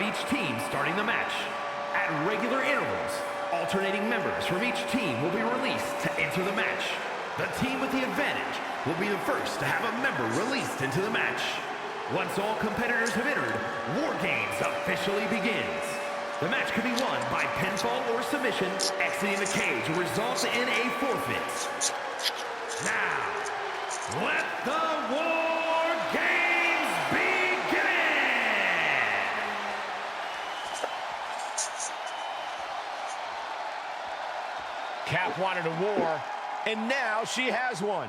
each team starting the match. At regular intervals, alternating members from each team will be released to enter the match. The team with the advantage will be the first to have a member released into the match. Once all competitors have entered, War Games officially begins. The match can be won by pinfall or submission, exiting the cage results in a forfeit. Now, let the War Games begin! Cap wanted a war, and now she has one.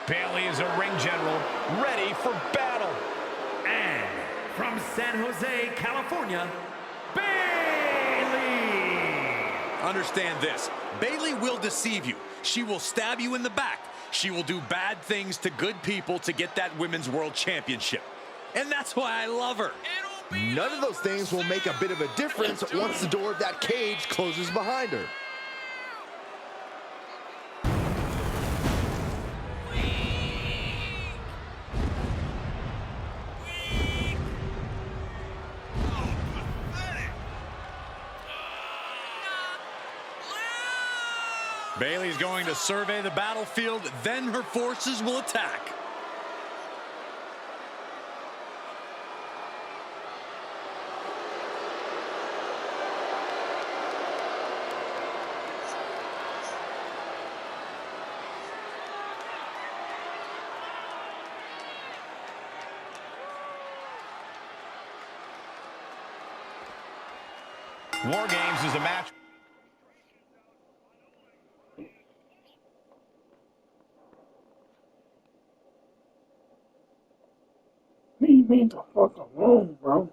Bayley is a ring general, ready for battle. And from San Jose, California, Bayley! Understand this, Bayley will deceive you. She will stab you in the back. She will do bad things to good people to get that Women's World Championship. And that's why I love her. None of those things will make a bit of a difference once the door of that cage closes behind her. Bayley's going to survey the battlefield, then her forces will attack. War Games is a match. Leave me the fuck alone, bro.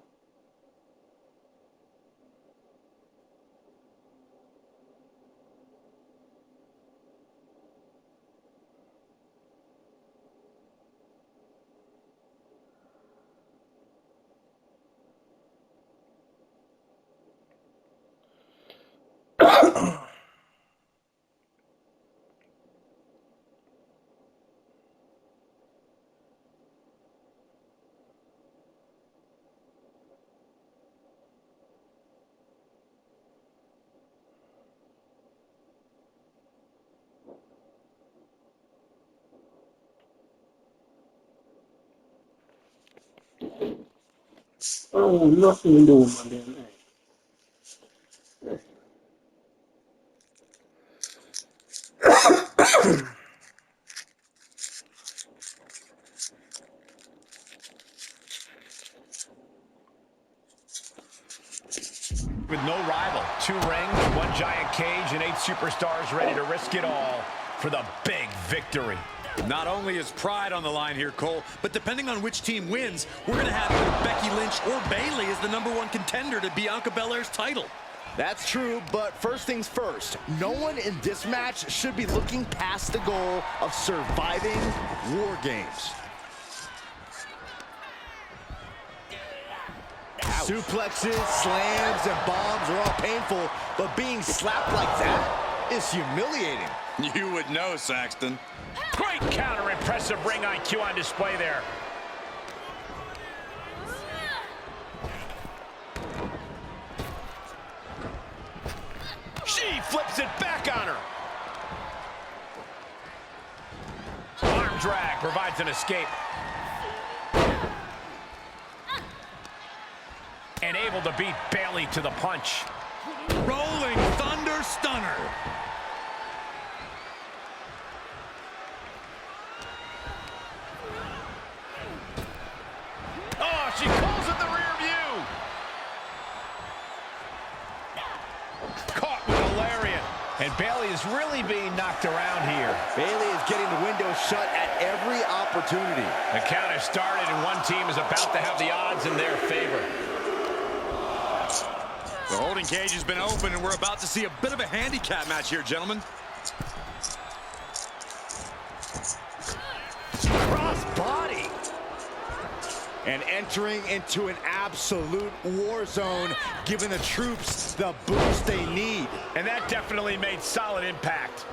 I don't want nothing to do with my damn name. With no rival, 2 rings, 1 giant cage, and 8 superstars ready to risk it all for the big victory. Not only is pride on the line here, Cole, but depending on which team wins, we're going to have either Becky Lynch or Bayley as the #1 contender to Bianca Belair's title. That's true, but first things first, no one in this match should be looking past the goal of surviving War Games. Suplexes, slams, and bombs are all painful, but being slapped like that is humiliating. You would know, Saxton. Great counter, impressive ring IQ on display there. She flips it back on her. provides an escape. And able to beat Bayley to the punch. Rolling Thunder Stunner. Oh, she calls it the rear view. Caught with a lariat. And Bayley is really being knocked around here. Bayley is getting the window shut at every opportunity. The count has started, and one team is about to have the odds in their favor. The holding cage has been open, and we're about to see a bit of a handicap match here, gentlemen. Cross body. And entering into an absolute war zone, giving the troops the boost they need. And that definitely made solid impact.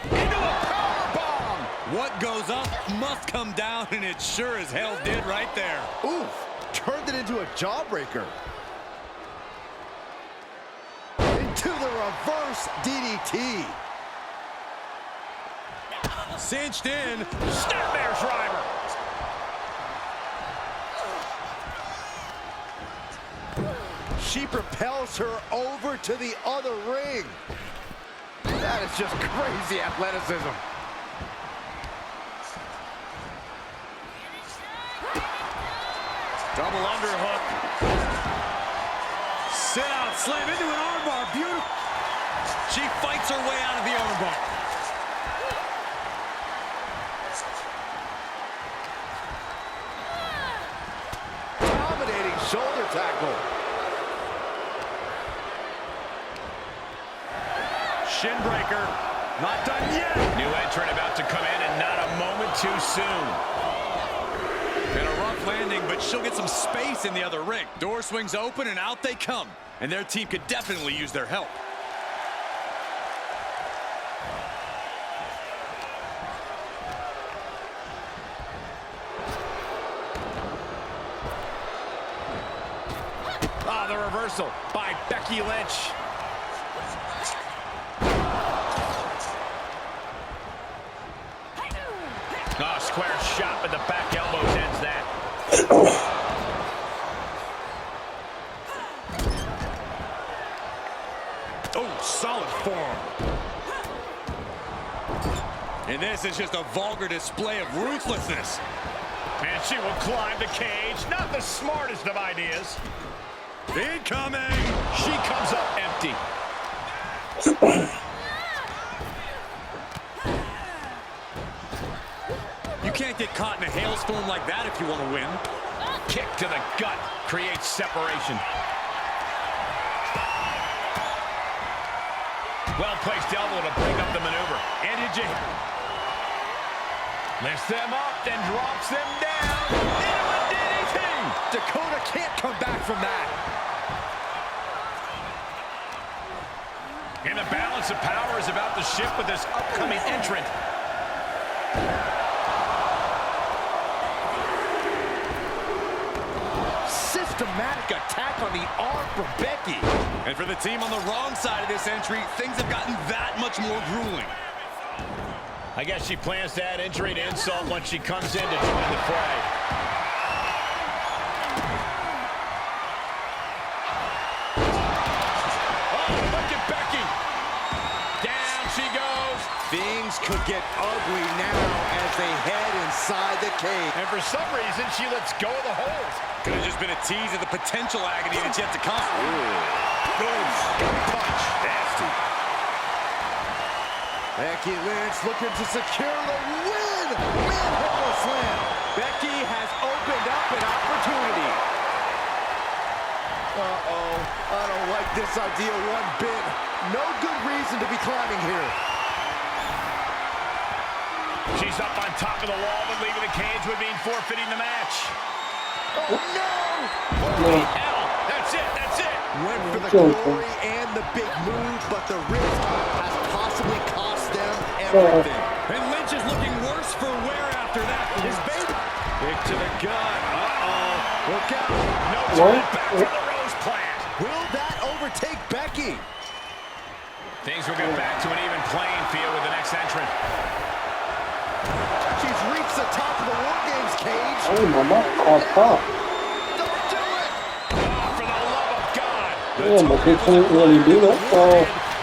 Into a powerbomb! What goes up must come down, and it sure as hell did right there. Oof, turned it into a jawbreaker. Into the reverse DDT. Cinched in. Snapmare driver. She propels her over to the other ring. That is just crazy athleticism. Double underhook. Sit out, slam into an armbar. Beautiful. She fights her way out of the armbar. Dominating shoulder tackle. Shin breaker. Not done yet. New entrant about to come in, and not a moment too soon. And a rough landing, but she'll get some space in the other ring. Door swings open, and out they come. And their team could definitely use their help. Ah, the reversal by Becky Lynch. Oh, square shot with the back elbows ends that. Oh, solid form. And this is just a vulgar display of ruthlessness. And she will climb the cage. Not the smartest of ideas. Incoming! She comes up empty. You can't get caught in a hailstorm like that if you want to win. Kick to the gut creates separation. Well-placed elbow to break up the maneuver. And did you... Lifts them up, then drops them down. Into a DDT! Dakota can't come back from that. And the balance of power is about to shift with this upcoming entrant. Systematic attack on the arm from Becky. And for the team on the wrong side of this entry, things have gotten that much more grueling. I guess she plans to add injury to insult once she comes in to join the fray. Oh, look at Becky. Down she goes. Things could get ugly now as they head inside the cage. And for some reason, she lets go of the hold. Could have just been a tease of the potential agony that's yet to come. Boom. Punch. Nasty. Becky Lynch looking to secure the win. Manhandle slam. Becky has opened up an opportunity. Uh-oh. I don't like this idea one bit. No good reason to be climbing here. She's up on top of the wall, but leaving the cage would mean forfeiting the match. Oh, no! Holy hell. That's it. That's it. Went for the glory and the big move, but the risk has possibly cost them everything. And Lynch is looking worse for wear after that. His baby. Kick to the gut. Uh-oh. Look out. No turning back from the Rose plant. Will that overtake Becky? Things will get back to an even playing field with the next entrant. She's reached the top of the War Games cage. Oh, my God, caught top. Don't do it! Oh, for the love of God. Yeah, but they can't really do that.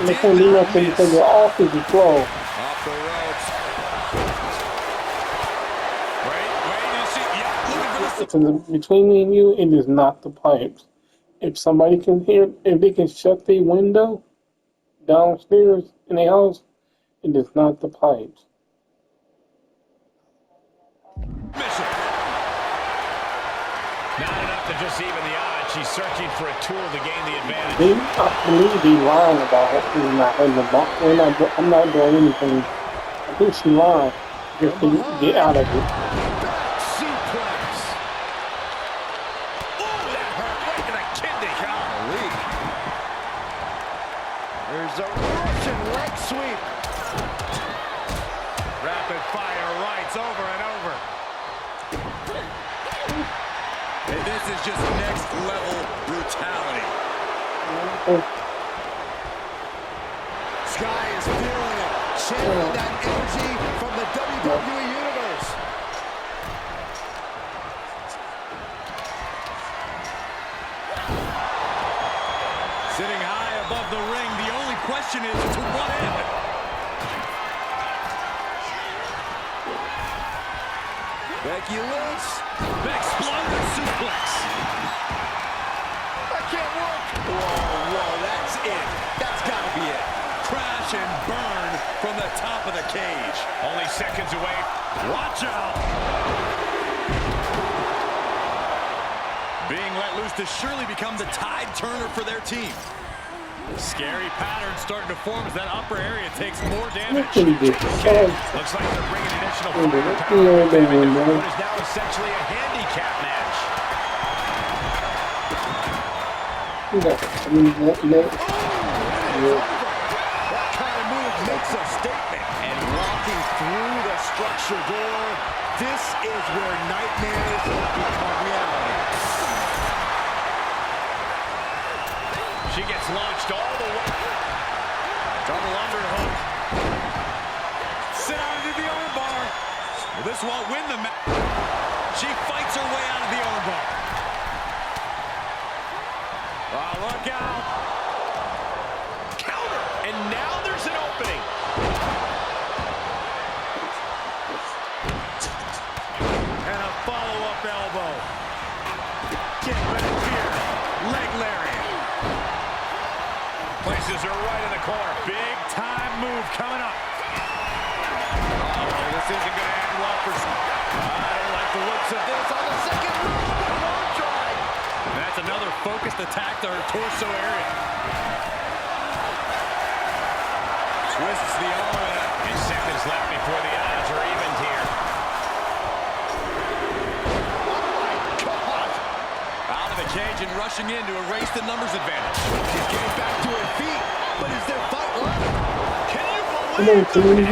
They can't do nothing because their offense is slow. Off the ropes. Wait, you see? Yeah, looking for the... Between me and you, it is not the pipes. If somebody can hear, if they can shut their window downstairs in the house, it is not the pipes. Not enough to just even the odds. She's searching for a tool to gain the advantage. I believe they lying about it. She's not in the box. I'm not doing anything. I think she lying just to get out of it. Back suplex. Ooh, that hurt right in the kidney. Golly. There's a Russian leg sweep. Rapid fire rights over and over. And this is just next level brutality. Sky is feeling it. Channeling that energy from the WWE Universe. Sitting high above the ring, the only question is to what end? Becky Lynch. Exploder suplex. That can't work. Whoa, that's it. That's got to be it. Crash and burn from the top of the cage. Only seconds away. Watch out. Being let loose to surely become the tide turner for their team. Scary pattern starting to form as that upper area takes more damage. Looks like they're bringing additional firepower. What is now essentially a handicap match. That kind of move makes a statement. And walking through the structure door, this is where nightmares become reality. She gets launched all the way. Double underhook. Sit out into the armbar. Well, this won't win the match. She fights her way out of the armbar. Oh, look out. Counter. And now there's an opening. And a follow-up elbow. Get back here. Leg lariat. Places her right in the corner. Big time move coming up. Oh, this isn't going to end well for some. I don't like the looks of this on the second move. One try. And that's another focused attack to her torso area. Twists the arm out. And seconds left before the odds are evened here. Out of the cage and rushing in to erase the numbers advantage. She's getting back to her feet, but is there fight left? Can you believe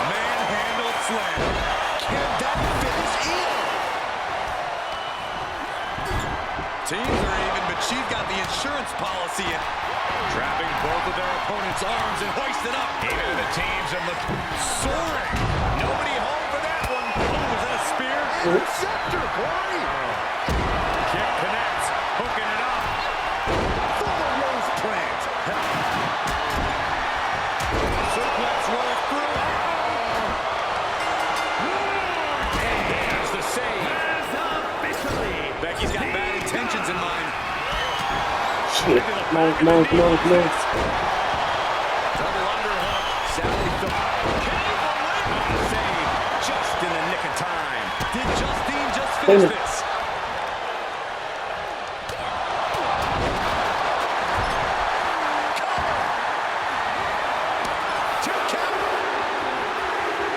manhandled slam? Can that finish either? Teams are even, but she's got the insurance policy in. Trapping both of their opponents' arms and hoisted up. Even the teams are looking Soaring. Nobody home for that one. Oh, was that a spear? Interceptor, Corey. Kick connects, hooking it up. For the rose plant. Suplex rolls through. And there's the save. Becky's got bad intentions in mind. Shit. No. Double underhook. Sally thought. Can you believe it? Save just in the nick of time. Did Justine just finish this? Two count.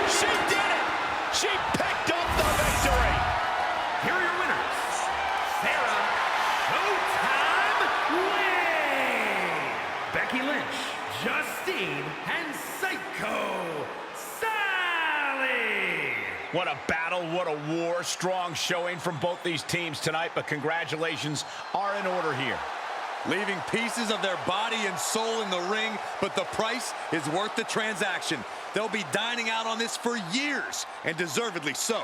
She did it. She picked up the victory. Here are your winners, Sarah Showtime Wayne, Becky Lynch, Justine, and Psycho Sally. What a battle, what a war. Strong showing from both these teams tonight, but congratulations are in order here. leaving pieces of their body and soul in the ring, but the price is worth the transaction. They'll be dining out on this for years, and deservedly so.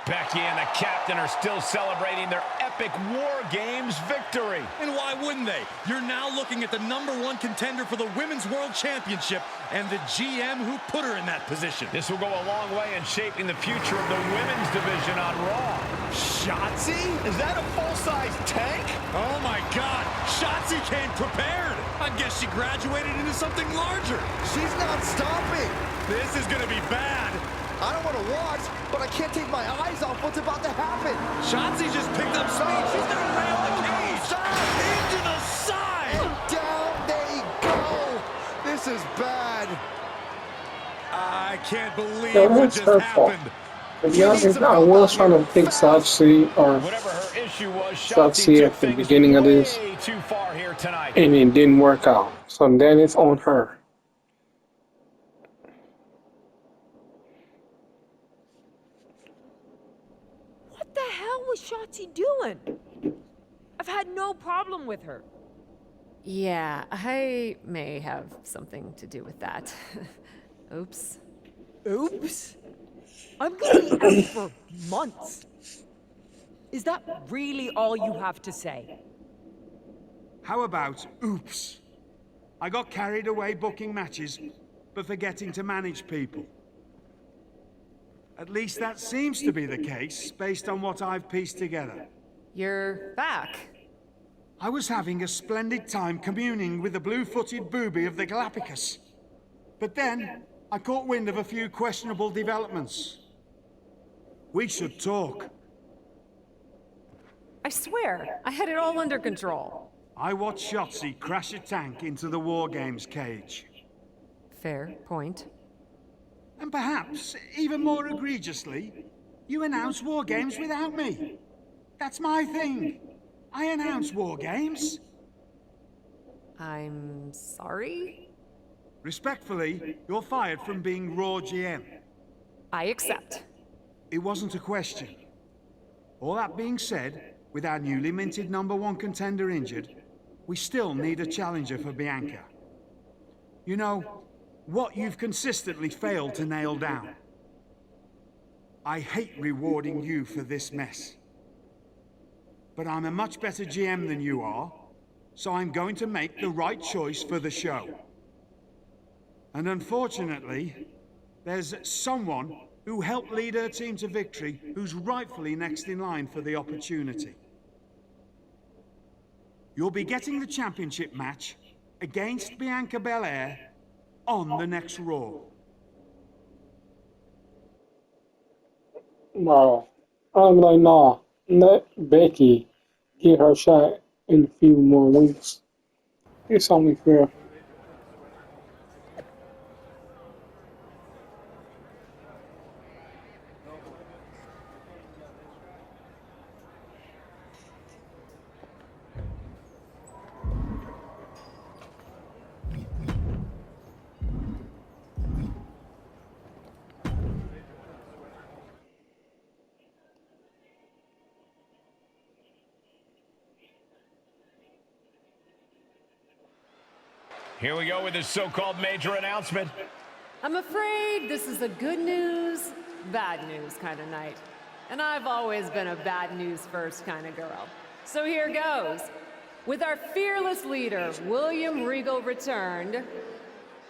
Becky and the captain are still celebrating their epic War Games victory. And why wouldn't they? You're now looking at the #1 contender for the Women's World Championship and the GM who put her in that position. This will go a long way in shaping the future of the women's division on Raw. Shotzi? Is that a full-size tank? Oh my God, Shotzi came prepared. I guess she graduated into something larger. She's not stopping. This is gonna be bad. I don't want to watch, but I can't take my eyes off what's about to happen. Shotzi just picked up speed. She's gonna rail the cage. Into the side. Down they go. This is bad. I can't believe Yeah, what that's just her fault. happened. To be honest, I was trying to pick Shotzi or Whatever her issue was, Shotzi took at the things beginning of this, way too far here tonight. and it didn't work out. So then it's on her. What the hell was Shotzi doing? I've had no problem with her. Yeah, I may have something to do with that. Oops. Oops. I'm gonna be out for months. Is that really all you have to say? How about oops? I got carried away booking matches, but forgetting to manage people. At least that seems to be the case, based on what I've pieced together. You're back. I was having a splendid time communing with the blue-footed booby of the Galapagos. But then, I caught wind of a few questionable developments. We should talk. I swear, I had it all under control. I watched Shotzi crash a tank into the War Games cage. Fair point. And perhaps, even more egregiously, you announced War Games without me. That's my thing. I announce War Games. I'm sorry? Respectfully, you're fired from being Raw GM. I accept. It wasn't a question. All that being said, with our newly minted #1 contender injured, we still need a challenger for Bianca. You know, what you've consistently failed to nail down. I hate rewarding you for this mess. But I'm a much better GM than you are, so I'm going to make the right choice for the show. And unfortunately, there's someone who helped lead her team to victory who's rightfully next in line for the opportunity. You'll be getting the championship match against Bianca Belair on the next Raw. Wow. I'm like, nah, let Becky get her shot in a few more weeks. It's only fair. Here we go with this so-called major announcement. I'm afraid this is a good news, bad news kind of night. And I've always been a bad news first kind of girl. So here goes. With our fearless leader, William Regal returned,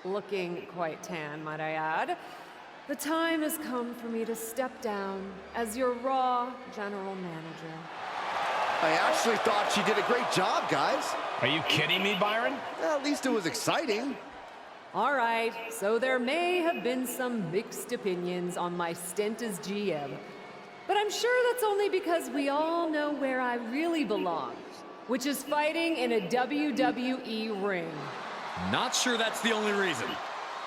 looking quite tan, might I add, the time has come for me to step down as your Raw General Manager. I actually thought she did a great job, guys. Are you kidding me, Byron? Well, at least it was exciting. All right, so there may have been some mixed opinions on my stint as GM. But I'm sure that's only because we all know where I really belong, which is fighting in a WWE ring. Not sure that's the only reason.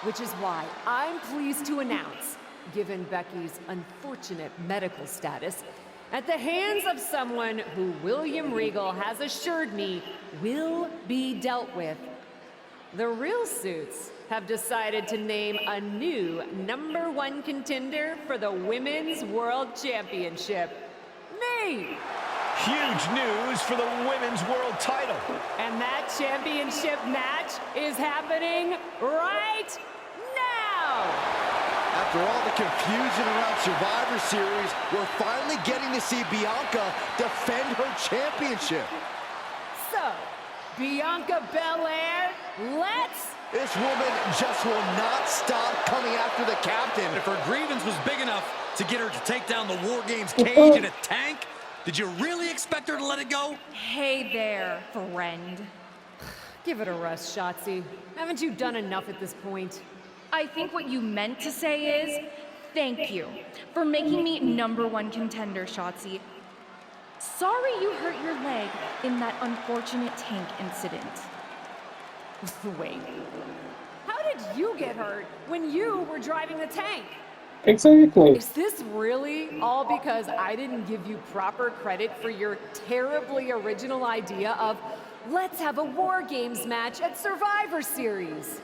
Which is why I'm pleased to announce given Becky's unfortunate medical status, at the hands of someone who William Regal has assured me will be dealt with. The real suits have decided to name a new #1 contender for the Women's World Championship. Me! Huge news for the Women's World title. And that championship match is happening right now! After all the confusion around Survivor Series, we're finally getting to see Bianca defend her championship. So, Bianca Belair, let's... This woman just will not stop coming after the captain. If her grievance was big enough to get her to take down the War Games cage in a tank, did you really expect her to let it go? Hey there, friend. Give it a rest, Shotzi. Haven't you done enough at this point? I think what you meant to say is, thank you for making me #1 contender, Shotzi. Sorry you hurt your leg in that unfortunate tank incident. Wait. How did you get hurt when you were driving the tank? Exactly. Is this really all because I didn't give you proper credit for your terribly original idea of let's have a War Games match at Survivor Series?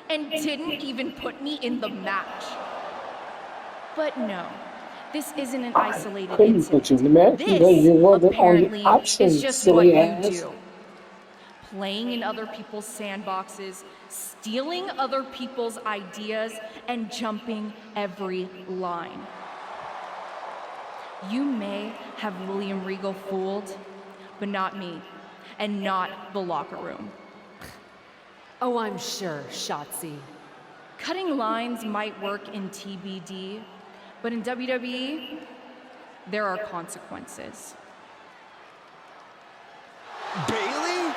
And didn't even put me in the match. But no, this isn't an isolated Couldn't incident. put you in the match because you This, wasn't on apparently, the option, is just what silly you ass. do. Playing in other people's sandboxes, stealing other people's ideas, and jumping every line. You may have William Regal fooled, but not me, and not the locker room. Oh, I'm sure, Shotzi. Cutting lines might work in TBD, but in WWE, there are consequences. Bayley?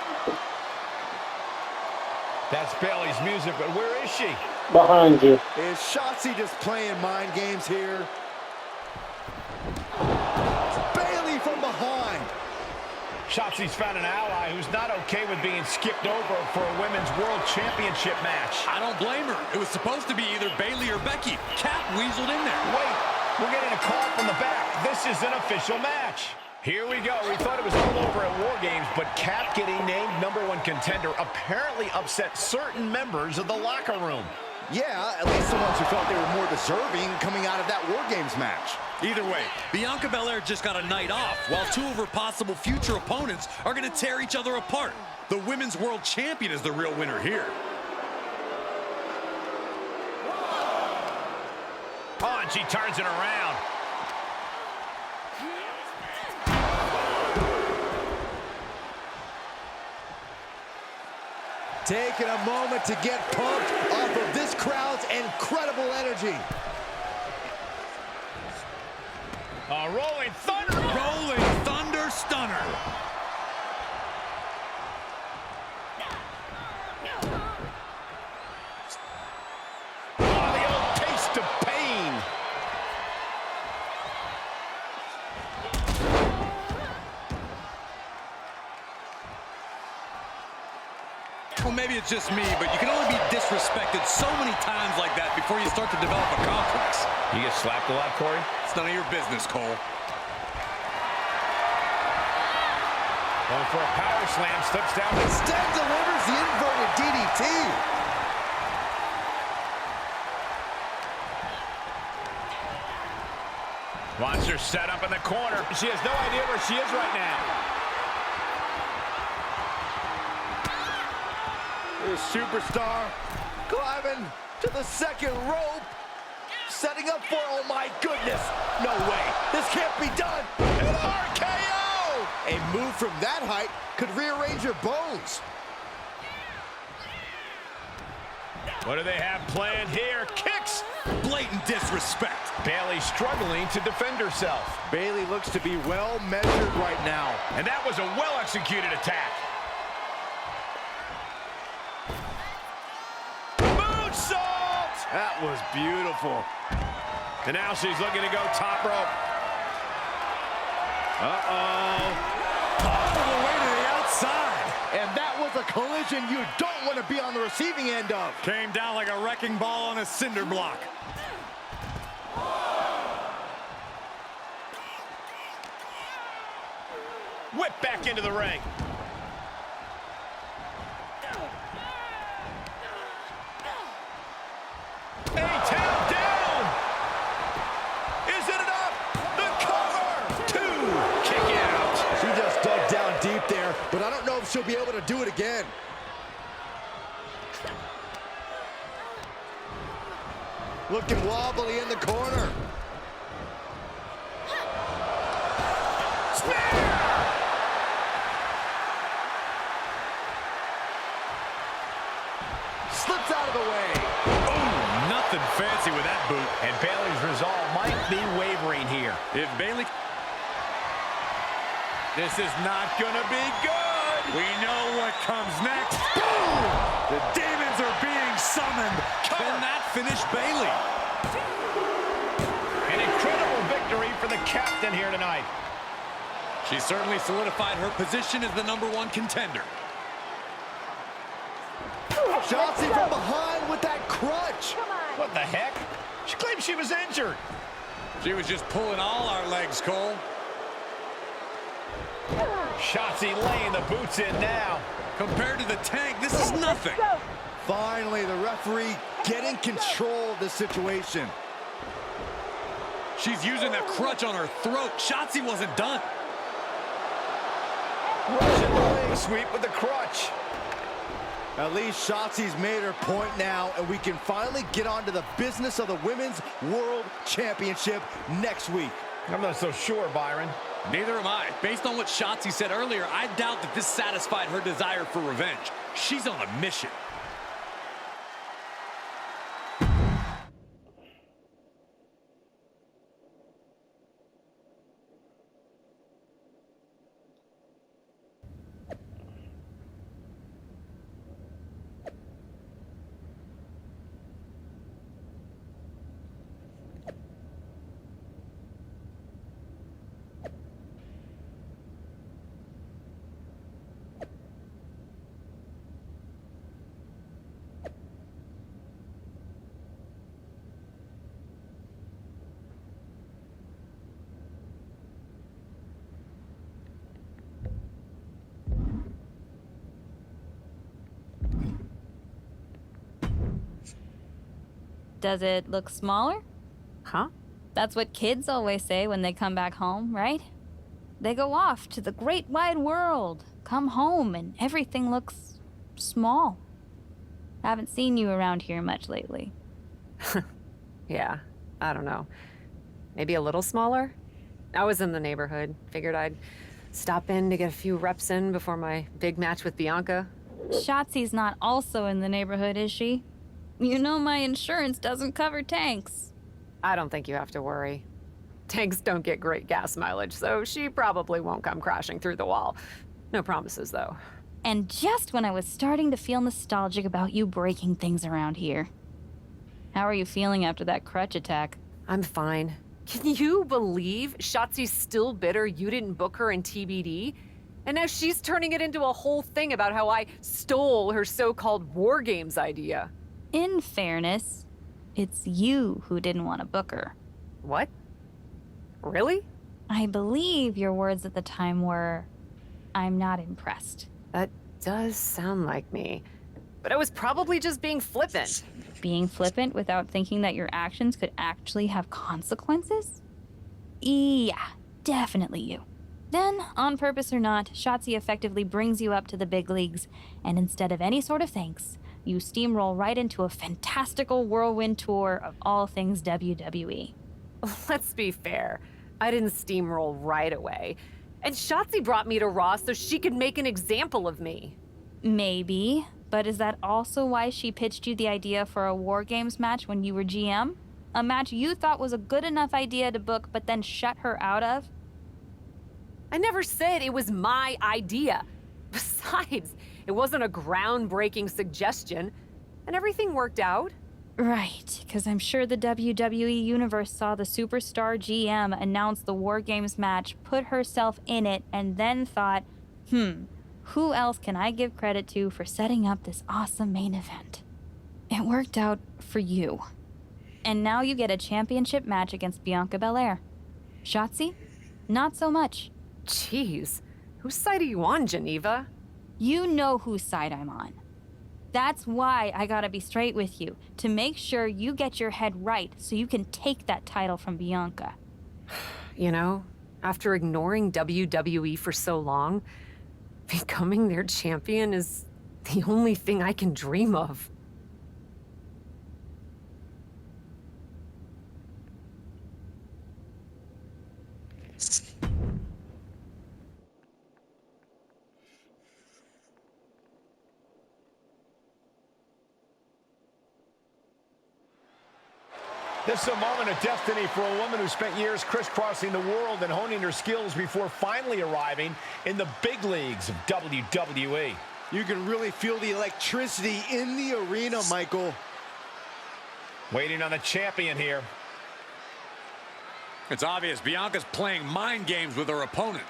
That's Bayley's music, but where is she? Behind you. Is Shotzi just playing mind games here? Bayley from behind. Shotzi's found an ally who's not okay with being skipped over for a Women's World Championship match. I don't blame her. It was supposed to be either Bayley or Becky. Cap weaseled in there. Wait, we're getting a call from the back. This is an official match. Here we go. We thought it was all over at War Games, but Cap getting named #1 contender apparently upset certain members of the locker room. Yeah, at least the ones who felt they were more deserving coming out of that War Games match. Either way, Bianca Belair just got a night off, while two of her possible future opponents are going to tear each other apart. The Women's World Champion is the real winner here. Oh, and she turns it around. Taking a moment to get pumped off of this crowd's incredible energy. A rolling thunder. Rolling Thunder Stunner. Oh, the old taste of pain. Well, maybe it's just me, but you can only be disrespected so many times like that before you start to develop a complex. You get slapped a lot, Corey? It's none of your business, Cole. Going for a power slam, slips down. Instead delivers the inverted DDT. Wants her set up in the corner. She has no idea where she is right now. This superstar climbing to the second rope. Setting up for, oh my goodness. No way. This can't be done. An RKO. A move from that height could rearrange your bones. What do they have planned here? Kicks! Blatant disrespect. Bayley struggling to defend herself. Bayley looks to be well measured right now. And that was a well-executed attack. Moonsault! That was beautiful. And now she's looking to go top rope. Uh-oh. All the way to the outside. And that was a collision you don't want to be on the receiving end of. Came down like a wrecking ball on a cinder block. Whip back into the ring. A-tap down. Is it enough? The cover. 2. Kick out. She just dug down deep there, but I don't know if she'll be able to do it again. Looking wobbly in the corner. Slips out of the way. Oh, nothing fancy with that boot. And Bayley's resolve might be wavering here. If Bayley... This is not gonna be good. We know what comes next. Boom! The demons are being summoned. Can that finish Bayley? An incredible victory for the captain here tonight. She certainly solidified her position as the #1 contender. Shotzi from behind with that crutch. What the heck? She claimed she was injured. She was just pulling all our legs, Cole. Shotzi laying the boots in now. Compared to the tank, this is nothing. Finally, the referee getting control of the situation. She's using that crutch on her throat. Shotzi wasn't done. Russian leg sweep with the crutch. At least Shotzi's made her point now, and we can finally get on to the business of the Women's World Championship next week. I'm not so sure, Byron. Neither am I. Based on what Shotzi said earlier, I doubt that this satisfied her desire for revenge. She's on a mission. Does it look smaller? Huh? That's what kids always say when they come back home, right? They go off to the great wide world, come home, and everything looks small. Haven't seen you around here much lately. Yeah, I don't know. Maybe a little smaller? I was in the neighborhood. Figured I'd stop in to get a few reps in before my big match with Bianca. Shotzi's not also in the neighborhood, is she? You know my insurance doesn't cover tanks. I don't think you have to worry. Tanks don't get great gas mileage, so she probably won't come crashing through the wall. No promises, though. And just when I was starting to feel nostalgic about you breaking things around here. How are you feeling after that crutch attack? I'm fine. Can you believe Shotzi's still bitter you didn't book her in TBD? And now she's turning it into a whole thing about how I stole her so-called wargames idea. In fairness, it's you who didn't want to book her. What? Really? I believe your words at the time were, "I'm not impressed." That does sound like me. But I was probably just being flippant. Being flippant without thinking that your actions could actually have consequences? Yeah, definitely you. Then, on purpose or not, Shotzi effectively brings you up to the big leagues, and instead of any sort of thanks, you steamroll right into a fantastical whirlwind tour of all things WWE. Let's be fair. I didn't steamroll right away. And Shotzi brought me to Raw so she could make an example of me. Maybe, but is that also why she pitched you the idea for a War Games match when you were GM? A match you thought was a good enough idea to book but then shut her out of? I never said it was my idea. Besides, it wasn't a groundbreaking suggestion, and everything worked out. Right, because I'm sure the WWE Universe saw the superstar GM announce the War Games match, put herself in it, and then thought, who else can I give credit to for setting up this awesome main event? It worked out for you. And now you get a championship match against Bianca Belair. Shotzi? Not so much. Jeez, whose side are you on, Geneva? You know whose side I'm on. That's why I gotta be straight with you, to make sure you get your head right so you can take that title from Bianca. You know, after ignoring WWE for so long, becoming their champion is the only thing I can dream of. This is a moment of destiny for a woman who spent years crisscrossing the world and honing her skills before finally arriving in the big leagues of WWE. You can really feel the electricity in the arena, Michael. Waiting on the champion here. It's obvious Bianca's playing mind games with her opponent.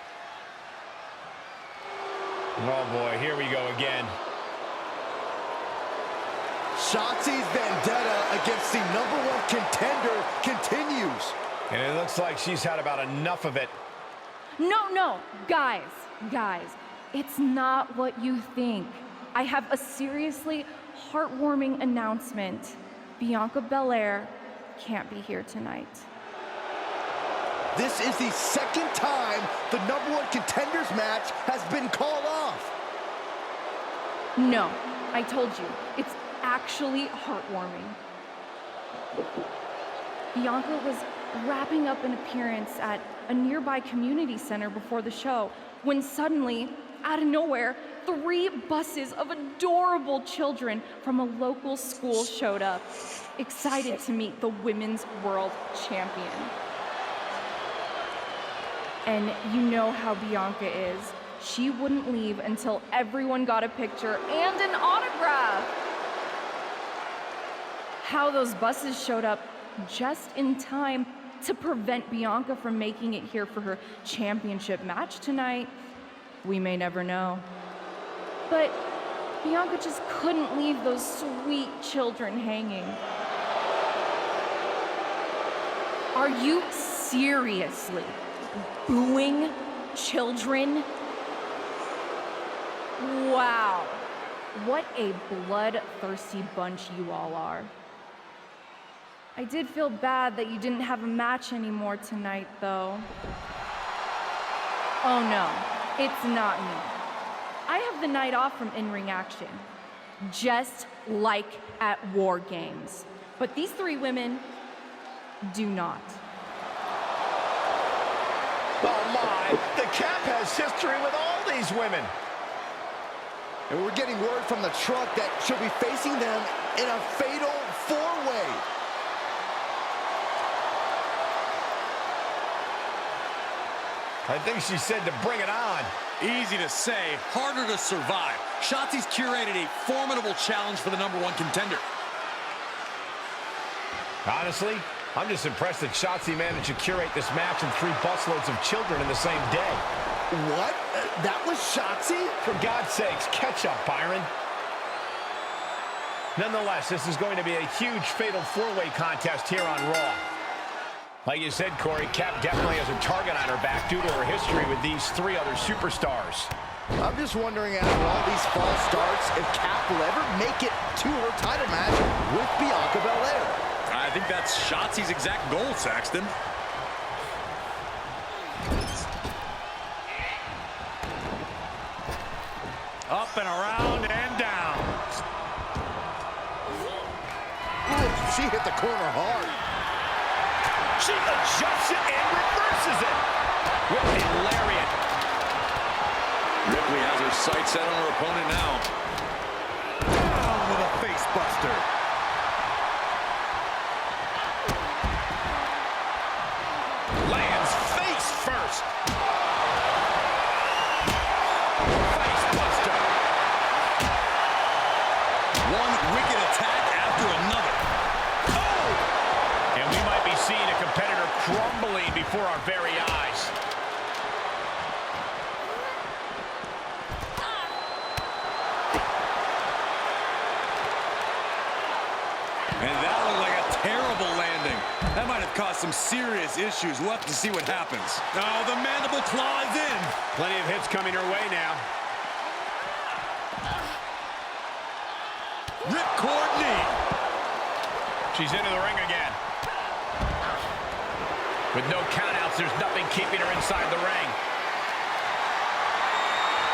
Oh boy, here we go again. Shotzi's vendetta against the #1 contender continues. And it looks like she's had about enough of it. No, guys, it's not what you think. I have a seriously heartwarming announcement. Bianca Belair can't be here tonight. This is the second time the #1 contenders match has been called off. No, I told you, it's actually heartwarming. Bianca was wrapping up an appearance at a nearby community center before the show when suddenly, out of nowhere, 3 buses of adorable children from a local school showed up, excited to meet the Women's World Champion. And you know how Bianca is. She wouldn't leave until everyone got a picture and an autograph. How those buses showed up just in time to prevent Bianca from making it here for her championship match tonight, we may never know. But Bianca just couldn't leave those sweet children hanging. Are you seriously booing children? Wow, what a bloodthirsty bunch you all are. I did feel bad that you didn't have a match anymore tonight, though. Oh no, it's not me. I have the night off from in-ring action, just like at War Games. But these 3 women do not. Oh my, the Cap has history with all these women. And we're getting word from the truck that she'll be facing them in a fatal 4-way. I think she said to bring it on. Easy to say, harder to survive. Shotzi's curated a formidable challenge for the #1 contender. Honestly, I'm just impressed that Shotzi managed to curate this match and 3 busloads of children in the same day. What? That was Shotzi? For God's sakes, catch up, Byron. Nonetheless, this is going to be a huge fatal 4-way contest here on Raw. Like you said, Corey, Cap definitely has a target on her back due to her history with these 3 other superstars. I'm just wondering, after all these false starts, if Cap will ever make it to her title match with Bianca Belair. I think that's Shotzi's exact goal, Saxton. Up and around and down. Ooh, she hit the corner hard. She adjusts it and reverses it with a lariat. Ripley has her sights set on her opponent now. Down with a face buster. Lands face first. Face buster. One wicked attack after another. Oh! And we might be seeing a competitor crumbling before our very eyes. And that looked like a terrible landing. That might have caused some serious issues. We'll have to see what happens. Oh, the mandible claw is in. Plenty of hits coming her way now. Ripcord knee. She's into the ring again. With no countouts, there's nothing keeping her inside the ring.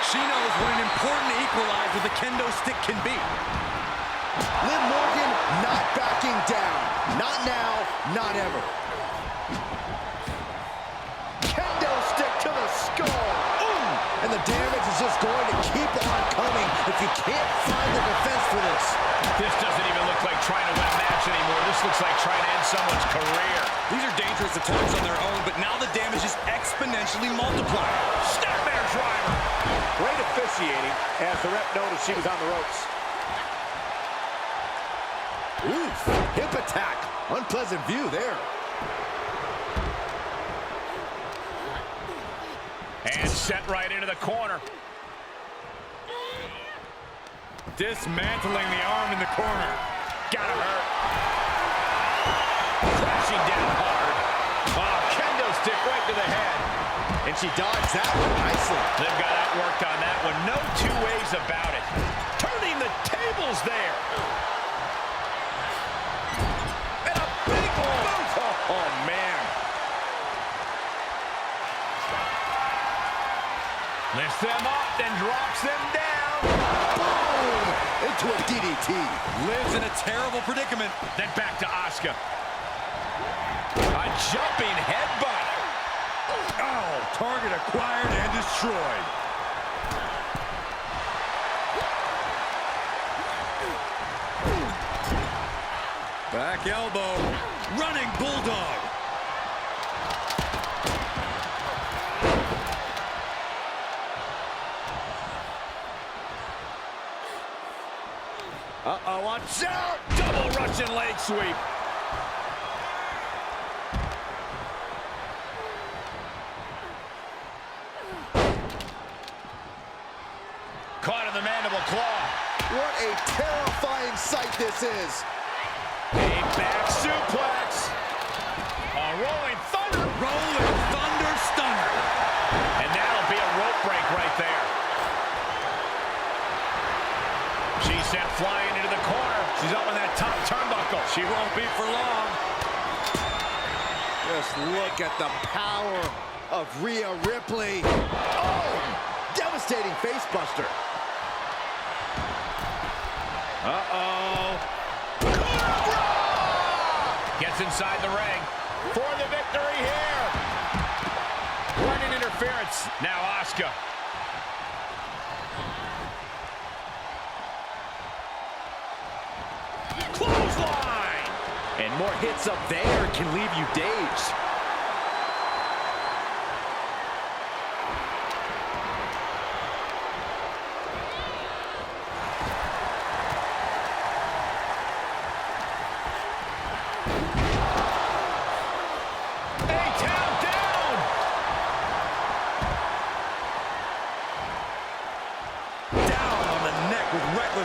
She knows what an important equalizer the kendo stick can be. Liv Morgan not backing down. Not now, not ever. Kendo stick to the skull. Ooh. And the damage is just going to keep on coming if you can't find the defense for this. This doesn't even look like trying to win a match anymore. This looks like trying to end someone's career. These are dangerous attacks on their own, but now the damage is exponentially multiplied. Snapmare driver. Great officiating as the ref noticed she was on the ropes. Oof, hip attack. Unpleasant view there. And set right into the corner. Dismantling the arm in the corner. Gotta hurt. Crashing down hard. Oh, kendo stick right to the head. And she dodged that one nicely. They've got outworked on that one. No two ways about it. Turning the tables there. And a big boot. Oh, man. Lifts them up, then drops them down. Boom! Into a DDT. Liv's in a terrible predicament. Then back to Asuka. A jumping headbutt. Oh, target acquired and destroyed. Back elbow. Running bulldog. Uh-oh, watch out! Double Russian leg sweep. Caught in the mandible claw. What a terrifying sight this is. A back suplex. A rolling thunder. Rolling thunder stunner. And that'll be a rope break right there. She's sent flying into the corner. She's up on that top turnbuckle. She won't be for long. Just look at the power of Rhea Ripley. Oh, devastating facebuster. Uh-oh. Cobra! Gets inside the ring for the victory here. Running interference. Now Asuka. Clothesline! And more hits up there can leave you dazed.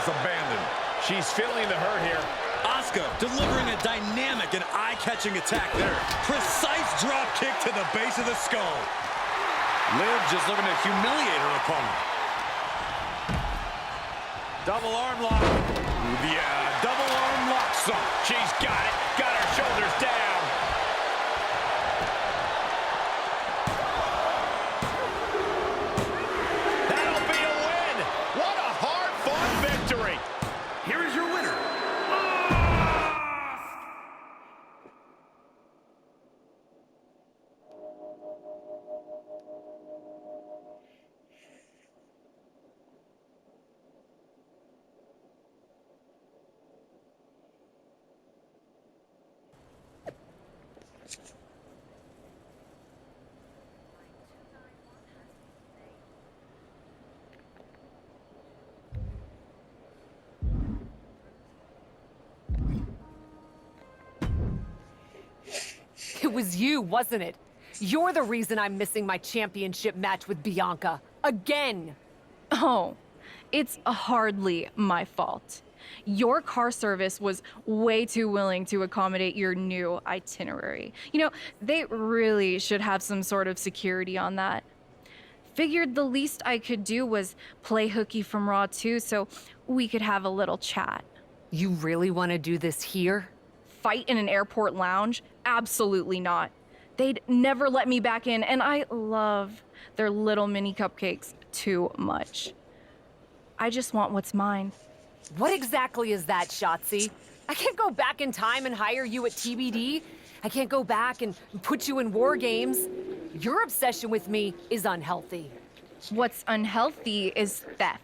Abandon. She's feeling the hurt here. Asuka delivering a dynamic and eye-catching attack there. Precise drop kick to the base of the skull. Liv just looking to humiliate her opponent. Double arm lock. Yeah, double arm lock. So She's got it. Got her shoulders down. That'll be a win. What a hard-fought victory. Here is your winner, It was you, wasn't it? You're the reason I'm missing my championship match with Bianca. Again! Oh, it's hardly my fault. Your car service was way too willing to accommodate your new itinerary. You know, they really should have some sort of security on that. Figured the least I could do was play hooky from Raw 2 so we could have a little chat. You really want to do this here? Fight in an airport lounge? Absolutely not. They'd never let me back in, and I love their little mini cupcakes too much. I just want what's mine. What exactly is that, Shotzi? I can't go back in time and hire you at TBD. I can't go back and put you in war games. Your obsession with me is unhealthy. What's unhealthy is theft.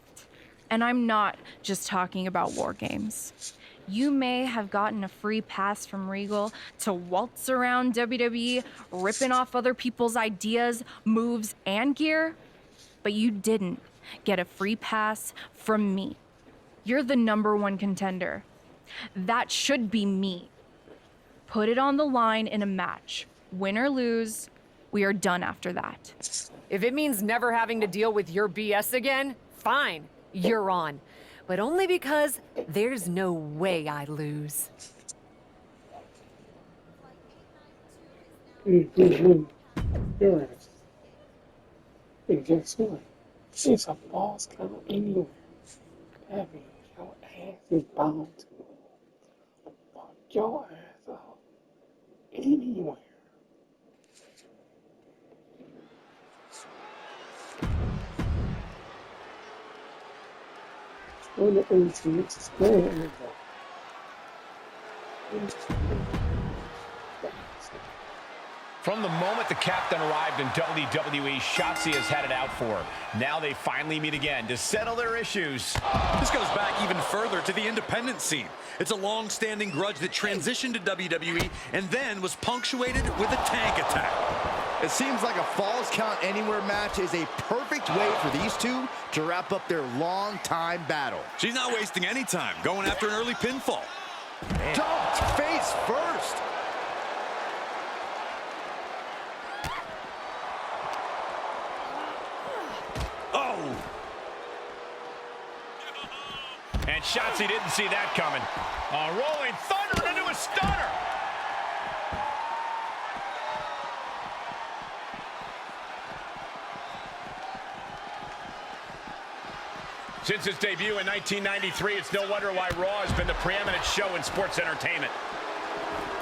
And I'm not just talking about war games. You may have gotten a free pass from Regal to waltz around WWE, ripping off other people's ideas, moves, and gear, but you didn't get a free pass from me. You're the #1 contender. That should be me. Put it on the line in a match. Win or lose, we are done after that. If it means never having to deal with your BS again, fine, you're on. But only because there's no way I lose. You're right. And guess what? It's a false count anywhere. That means your ass is bound to fuck your ass up anywhere. When the instruments is playing, From the moment the captain arrived in WWE, Shotzi has had it out for her. Now they finally meet again to settle their issues. This goes back even further to the independent scene. It's a long-standing grudge that transitioned to WWE and then was punctuated with a tank attack. It seems like a Falls Count Anywhere match is a perfect way for these two to wrap up their long-time battle. She's not wasting any time, going after an early pinfall. Dumped face first. Oh! And Shotzi didn't see that coming. A rolling thunder into a stunner. Since its debut in 1993, it's no wonder why Raw has been the preeminent show in sports entertainment.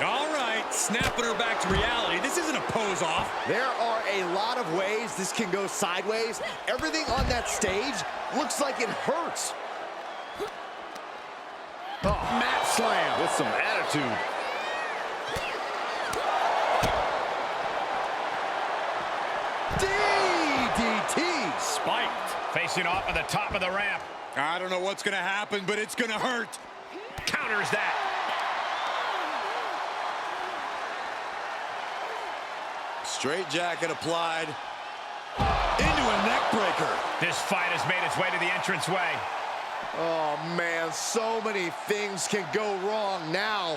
All right, snapping her back to reality. This isn't a pose-off. There are a lot of ways this can go sideways. Everything on that stage looks like it hurts. Oh, mat slam With some attitude. DDT. spiked. Facing off at the top of the ramp. I don't know what's going to happen, but it's going to hurt. Counters that. Straight jacket applied. Into a neck breaker. This fight has made its way to the entranceway. Oh, man, so many things can go wrong now.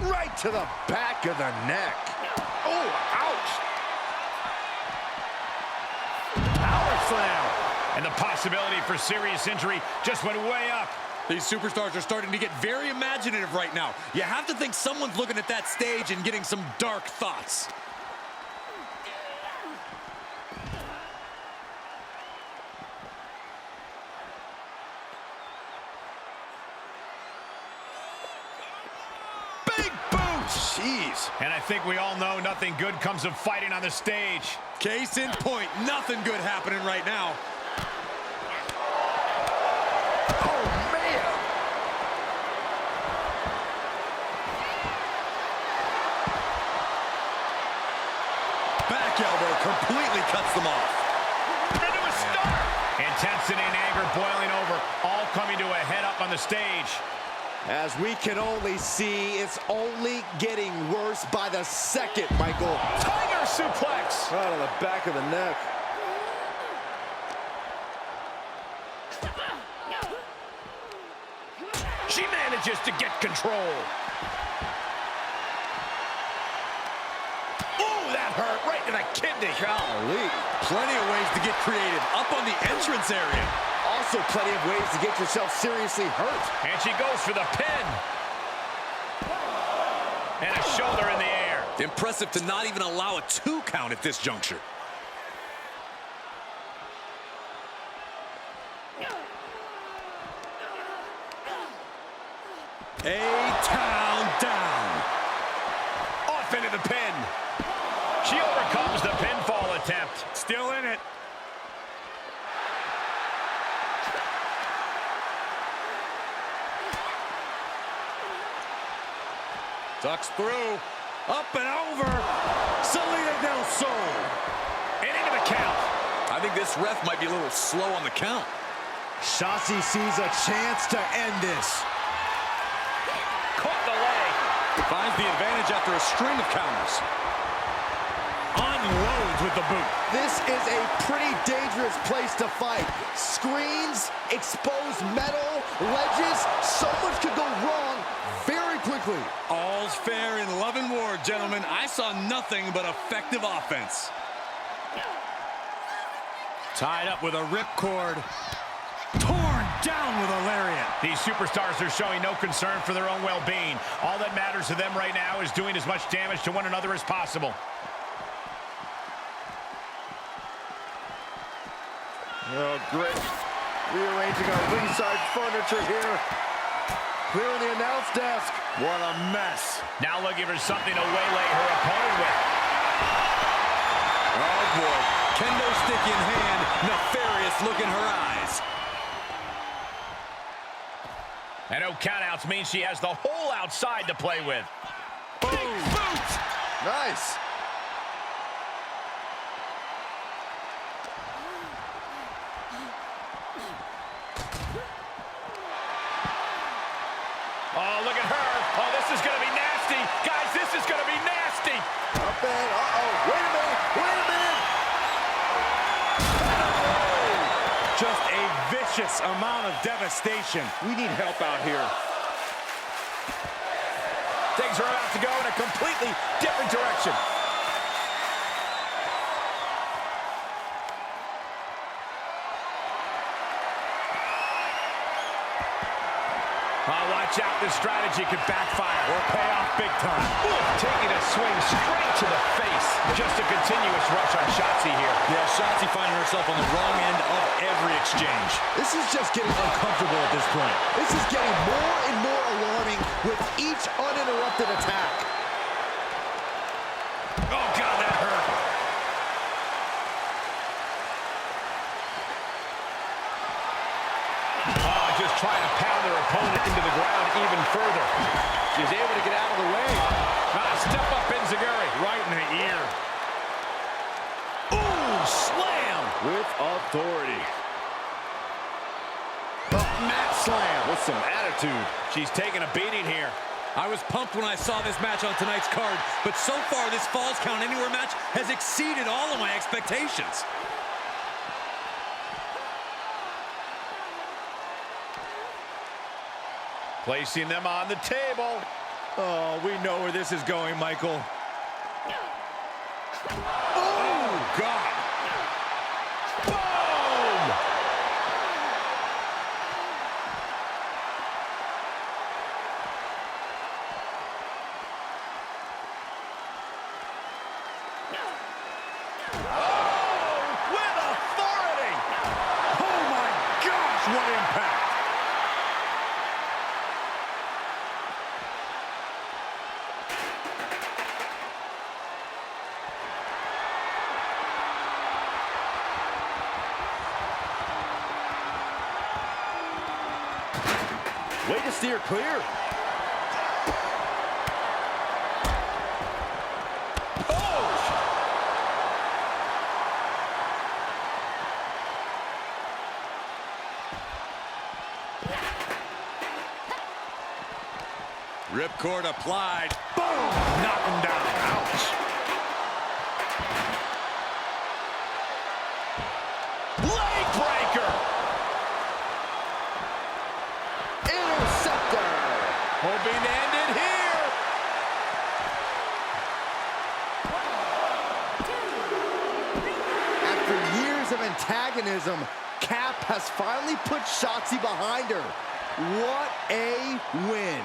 Right to the back of the neck. Oh, ouch. Power slam. And the possibility for serious injury just went way up. These superstars are starting to get very imaginative right now. You have to think someone's looking at that stage and getting some dark thoughts. Big boot! Jeez. And I think we all know nothing good comes of fighting on the stage. Case in point, nothing good happening right now. Oh, man. Back elbow completely cuts them off. Into a stunner. Intensity and anger boiling over, all coming to a head up on the stage. As we can only see, it's only getting worse by the second, Michael. Tiger suplex. Right on the back of the neck. She manages to get control. Oh, that hurt right to the kidney. Golly. Plenty of ways to get creative. Up on the entrance area. also plenty of ways to get yourself seriously hurt. And she goes for the pin. And a shoulder in the air. Impressive to not even allow a 2 count at this juncture. A-town down. Off into the pin. She overcomes the pinfall attempt. Still in it. Ducks through. Up and over. Selena Del Sol. And into the count. I think this ref might be a little slow on the count. Shotzi sees a chance to end this. Caught the leg. Finds the advantage after a string of counters. Unloads with the boot. This is a pretty dangerous place to fight. Screens, exposed metal, ledges, so much could go wrong very quickly. All's fair in love and war, gentlemen. I saw nothing but effective offense. Tied up with a ripcord. Torn down with a lariat. These superstars are showing no concern for their own well-being. All that matters to them right now is doing as much damage to one another as possible. Oh, great. Rearranging our ringside furniture here. Clearing the announce desk. What a mess. Now looking for something to waylay her opponent with. Oh, boy. Kendo stick in hand. Nefarious look in her eyes. And no countouts means she has the whole outside to play with. Boom! Boot! Nice. Oh, look at her. Oh, this is going to be nasty. Guys, this is going to be nasty. Up and, uh-oh. Wait a minute. Wait a minute. Just a vicious amount of devastation. We need help out here. Things are about to go in a completely different direction. Oh, watch out, this strategy could backfire or pay off big time. Ooh, taking a swing straight to the face. Just a continuous rush on Shotzi here. Yeah, Shotzi finding herself on the wrong end of every exchange. This is just getting uncomfortable at this point. This is getting more and more alarming with each uninterrupted attack. Oh, God, that hurt. Oh, just trying to pound their opponent into the ground even further. She's able to get out of the way. Step up Enziguri. Right in the ear. Ooh, slam. With authority. Mat slam. With some attitude. She's taking a beating here. I was pumped when I saw this match on tonight's card, but so far this Falls Count Anywhere match has exceeded all of my expectations. Placing them on the table. Oh, we know where this is going, Michael. Oh, God. Boom! Oh, with authority! Oh, my gosh, what impact! Way to steer clear. Ripcord applied. Boom! Knock him down. Ouch. Leg breaker! Interceptor. Hoping to end it here. After years of antagonism, Cap has finally put Shotzi behind her. What a win.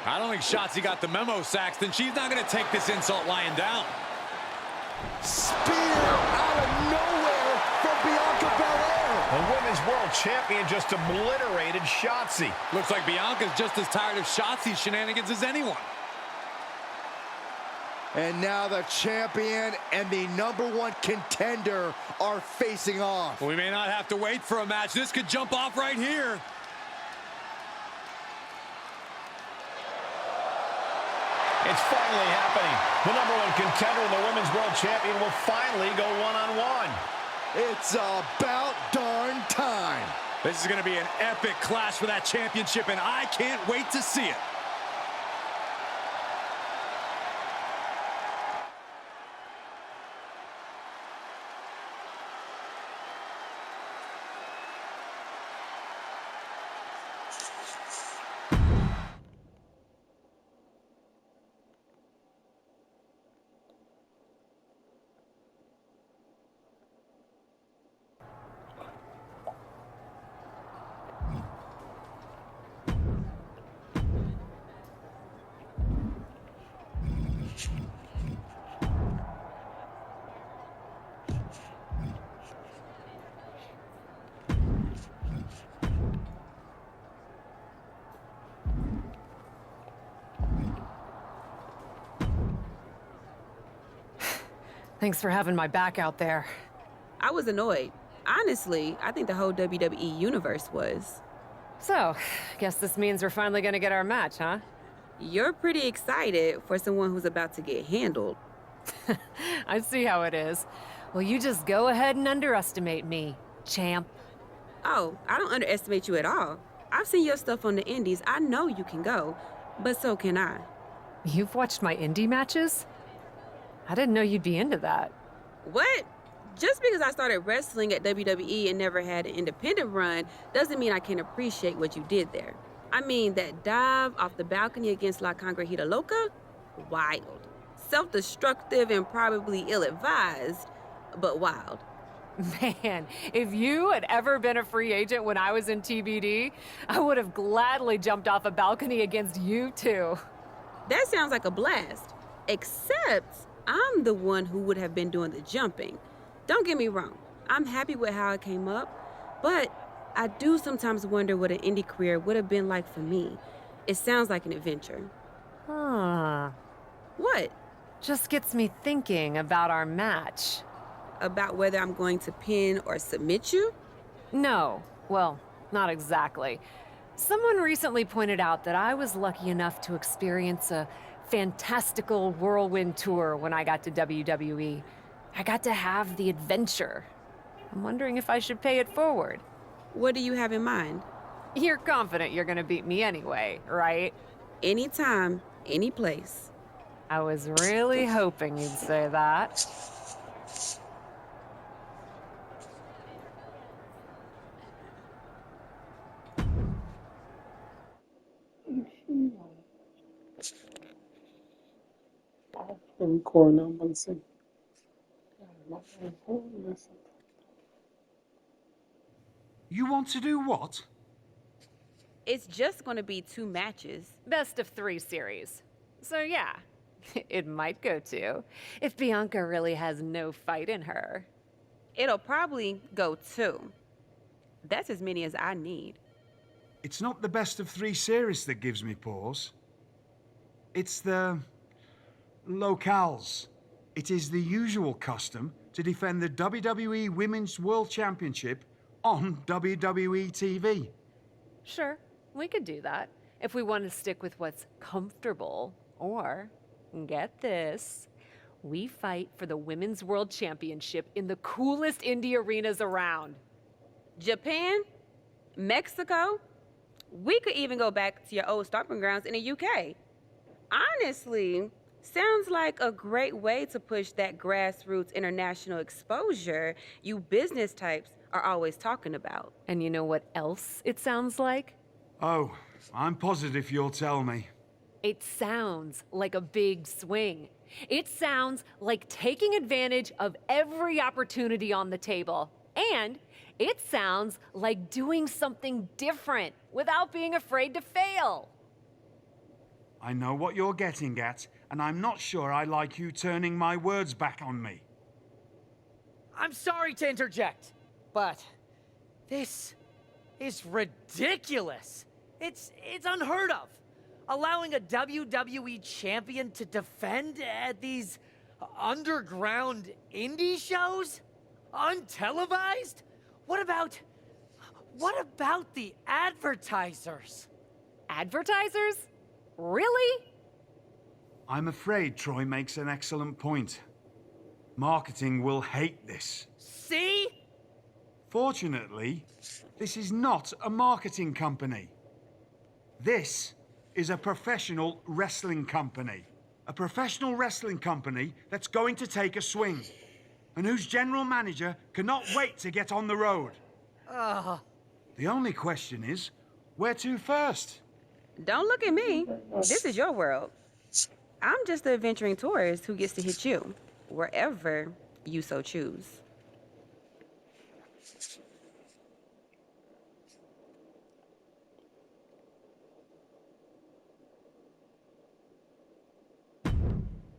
I don't think Shotzi got the memo, Saxton. She's not going to take this insult lying down. Spear out of nowhere from Bianca Belair. The Women's World Champion just obliterated Shotzi. Looks like Bianca's just as tired of Shotzi's shenanigans as anyone. And now the champion and the #1 contender are facing off. We may not have to wait for a match. This could jump off right here. It's finally happening. The #1 contender and the Women's World Champion will finally go one-on-one. It's about darn time. This is going to be an epic clash for that championship, and I can't wait to see it. Thanks for having my back out there. I was annoyed. Honestly, I think the whole WWE universe was. So, guess this means we're finally gonna get our match, huh? You're pretty excited for someone who's about to get handled. I see how it is. Well, you just go ahead and underestimate me, champ. Oh, I don't underestimate you at all. I've seen your stuff on the indies. I know you can go, but so can I. You've watched my indie matches? I didn't know you'd be into that. What? Just because I started wrestling at WWE and never had an independent run doesn't mean I can't appreciate what you did there. I mean, that dive off the balcony against La Congrejita Loca? Wild. Self-destructive and probably ill-advised, but wild. Man, if you had ever been a free agent when I was in TBD, I would have gladly jumped off a balcony against you too. That sounds like a blast. Except I'm the one who would have been doing the jumping. Don't get me wrong, I'm happy with how I came up, but I do sometimes wonder what an indie career would have been like for me. It sounds like an adventure. Huh. What? Just gets me thinking about our match. About whether I'm going to pin or submit you? No, well, not exactly. Someone recently pointed out that I was lucky enough to experience a fantastical whirlwind tour when I got to WWE. I got to have the adventure. I'm wondering if I should pay it forward. What do you have in mind? You're confident you're gonna beat me anyway, right? Anytime, any place. I was really hoping you'd say that. Record number 6. You want to do what? It's just going to be 2 matches. Best of 3 series. So yeah, it might go 2 if Bianca really has no fight in her. It'll probably go 2. That's as many as I need. It's not the best of 3 series that gives me pause. It's the locales. It is the usual custom to defend the WWE Women's World Championship on WWE TV. Sure, we could do that if we want to stick with what's comfortable. Or, get this, we fight for the Women's World Championship in the coolest indie arenas around. Japan? Mexico? We could even go back to your old stomping grounds in the UK. Honestly, sounds like a great way to push that grassroots international exposure you business types are always talking about. And you know what else it sounds like? Oh, I'm positive you'll tell me. It sounds like a big swing. It sounds like taking advantage of every opportunity on the table. And It sounds like doing something different without being afraid to fail. I know what you're getting at, and I'm not sure I like you turning my words back on me. I'm sorry to interject, but this is ridiculous. It's unheard of. Allowing a WWE champion to defend at these underground indie shows? Untelevised? What about the advertisers? Advertisers? Really? I'm afraid Troy makes an excellent point. Marketing will hate this. See? Fortunately, this is not a marketing company. This is a professional wrestling company. A professional wrestling company that's going to take a swing, and whose general manager cannot wait to get on the road. The only question is, where to first? Don't look at me. This is your world. I'm just the adventuring tourist who gets to hit you, wherever you so choose.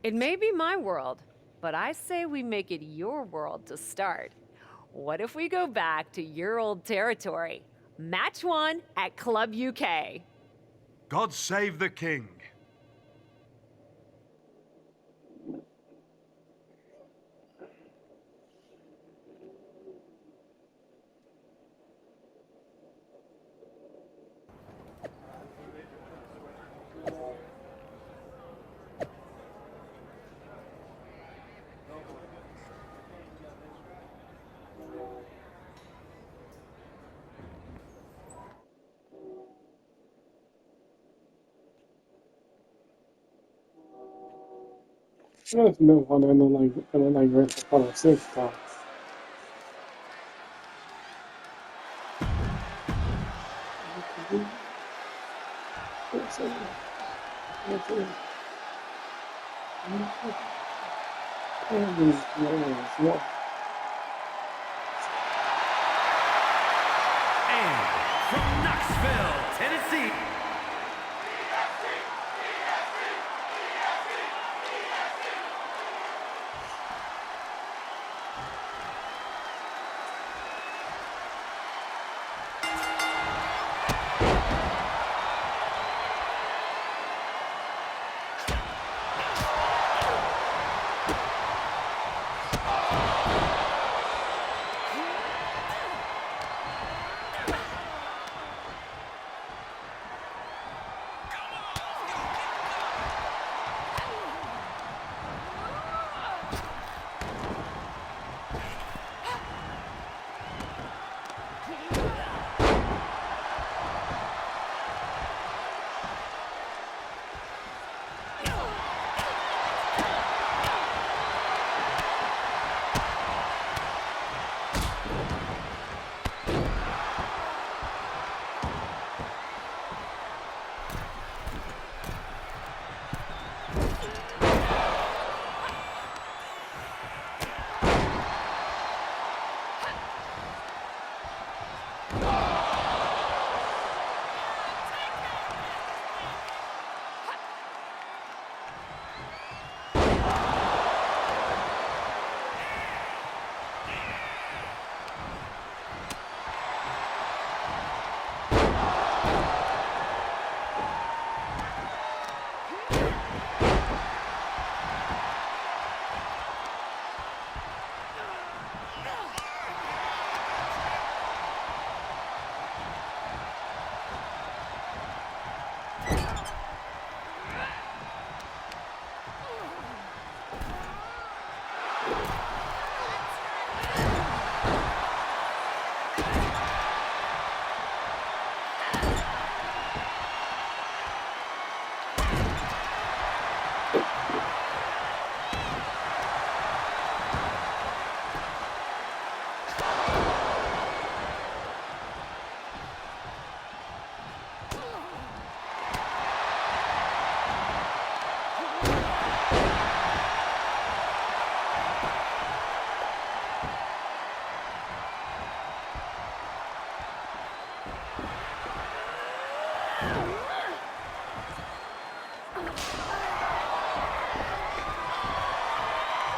It may be my world, but I say we make it your world to start. What if we go back to your old territory? Match 1 at Club UK. God save the king. There's no one I don't like Red Color 6 times. And from Knoxville, Tennessee,